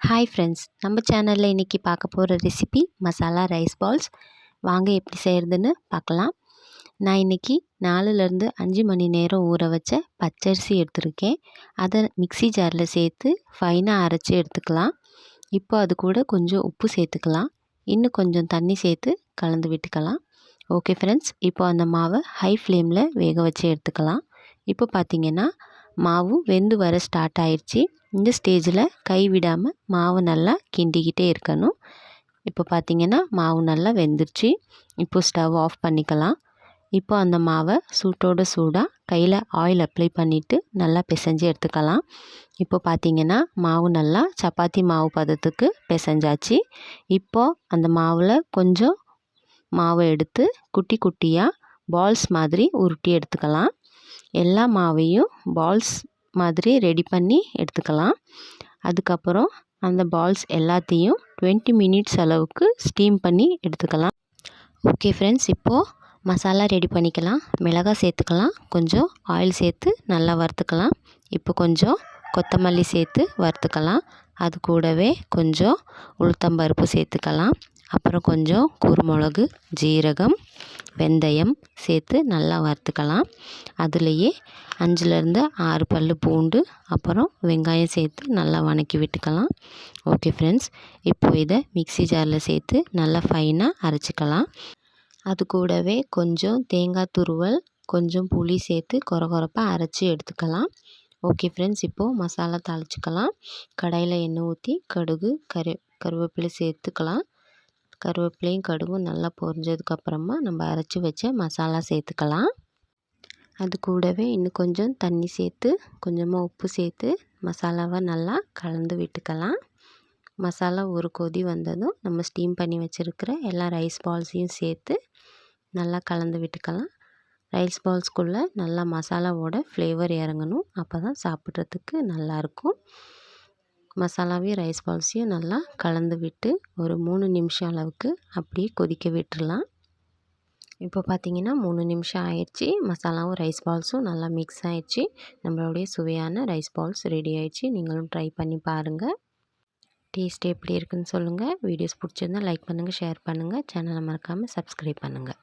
Hi friends, நம்ம சேனலில் இன்றைக்கி பார்க்க போகிற ரெசிபி மசாலா ரைஸ் பால்ஸ். வாங்க எப்படி செய்கிறதுன்னு பார்க்கலாம். நான் இன்றைக்கி 4லேருந்து 5 மணி நேரம் ஊற வச்ச பச்சரிசி எடுத்திருக்கேன். அதை மிக்ஸி ஜாரில் சேர்த்து ஃபைனாக அரைச்சி எடுத்துக்கலாம். இப்போ அது கூட கொஞ்சம் உப்பு சேர்த்துக்கலாம். இன்னும் கொஞ்சம் தண்ணி சேர்த்து கலந்து விட்டுக்கலாம். ஓகே ஃப்ரெண்ட்ஸ், இப்போ அந்த மாவை ஹை ஃப்ளேமில் வேக வச்சு எடுத்துக்கலாம். இப்போ பார்த்திங்கன்னா மாவு வெந்து வர ஸ்டார்ட் ஆயிடுச்சு. இந்த ஸ்டேஜில் கை விடாமல் மாவு நல்லா கிண்டிக்கிட்டே இருக்கணும். இப்போ பார்த்திங்கன்னா மாவு நல்லா வெந்துருச்சு. இப்போ ஸ்டவ் ஆஃப் பண்ணிக்கலாம். இப்போ அந்த மாவை சூட்டோட சூடாக கையில் ஆயில் அப்ளை பண்ணிவிட்டு நல்லா பிசைஞ்சு எடுத்துக்கலாம். இப்போ பார்த்திங்கன்னா மாவு நல்லா சப்பாத்தி மாவு பதத்துக்கு பிசைஞ்சாச்சு. இப்போது அந்த மாவில் கொஞ்சம் மாவை எடுத்து குட்டி குட்டியாக பால்ஸ் மாதிரி உருட்டி எடுத்துக்கலாம். எல்லா மாவையும் பால்ஸ் மாதிரி ரெடி பண்ணி எடுத்துக்கலாம். அதுக்கப்புறம் அந்த பால்ஸ் எல்லாத்தையும் 20 மினிட்ஸ் அளவுக்கு ஸ்டீம் பண்ணி எடுத்துக்கலாம். ஓகே ஃப்ரெண்ட்ஸ், இப்போது மசாலா ரெடி பண்ணிக்கலாம். மிளகாய் சேர்த்துக்கலாம், கொஞ்சம் ஆயில் சேர்த்து நல்லா வறுத்துக்கலாம். இப்போ கொஞ்சம் கொத்தமல்லி சேர்த்து வறுத்துக்கலாம். அது கூடவே கொஞ்சம் உளுத்தம்பருப்பு சேர்த்துக்கலாம். அப்புறம் கொஞ்சம் குருமிளகு, ஜீரகம், வெந்தயம் சேர்த்து நல்லா வறுத்துக்கலாம். அதுலேயே 5லேருந்து 6 பல் பூண்டு, அப்புறம் வெங்காயம் சேர்த்து நல்லா வதக்கி விட்டுக்கலாம். ஓகே ஃப்ரெண்ட்ஸ், இப்போ இதை மிக்ஸி ஜாரில் சேர்த்து நல்லா ஃபைனாக அரைச்சிக்கலாம். அது கூடவே கொஞ்சம் தேங்காய் துருவல், கொஞ்சம் புளி சேர்த்து கொரகொரப்பாக அரைச்சி எடுத்துக்கலாம். ஓகே ஃப்ரெண்ட்ஸ், இப்போது மசாலா தாளிச்சிக்கலாம். கடாயில் எண்ணெய் ஊற்றி கடுகு, கருவேப்பிலை சேர்த்துக்கலாம். கருவேப்பிலையும் கடுகும் நல்லா பொரிஞ்சதுக்கப்புறமா நம்ம அரைச்சி வச்ச மசாலா சேர்த்துக்கலாம். அது கூடவே இன்னும் கொஞ்சம் தண்ணி சேர்த்து கொஞ்சமாக உப்பு சேர்த்து மசாலாவை நல்லா கலந்து விட்டுக்கலாம். மசாலா ஒரு கொதி வந்ததும் நம்ம ஸ்டீம் பண்ணி வச்சுருக்கிற எல்லா ரைஸ் பால்ஸையும் சேர்த்து நல்லா கலந்து விட்டுக்கலாம். ரைஸ் பால்ஸ்குள்ளே நல்லா மசாலாவோட ஃப்ளேவர் இறங்கணும். அப்போ தான் சாப்பிட்றதுக்கு நல்லாயிருக்கும். மசாலாவையும் ரைஸ் பால்ஸையும் நல்லா கலந்து விட்டு ஒரு 3 நிமிஷம் அளவுக்கு அப்படியே கொதிக்க விட்டுடலாம். இப்போ பார்த்திங்கன்னா 3 நிமிஷம் ஆயிடுச்சு. மசாலாவும் ரைஸ் பால்ஸும் நல்லா மிக்ஸ் ஆயிடுச்சு. நம்மளுடைய சுவையான ரைஸ் பால்ஸ் ரெடி ஆயிடுச்சு. நீங்களும் ட்ரை பண்ணி பாருங்கள். டேஸ்ட் எப்படி இருக்குன்னு சொல்லுங்கள். வீடியோஸ் பிடிச்சிருந்தால் லைக் பண்ணுங்கள், ஷேர் பண்ணுங்கள். சேனலை மறக்காமல் சப்ஸ்கிரைப் பண்ணுங்கள்.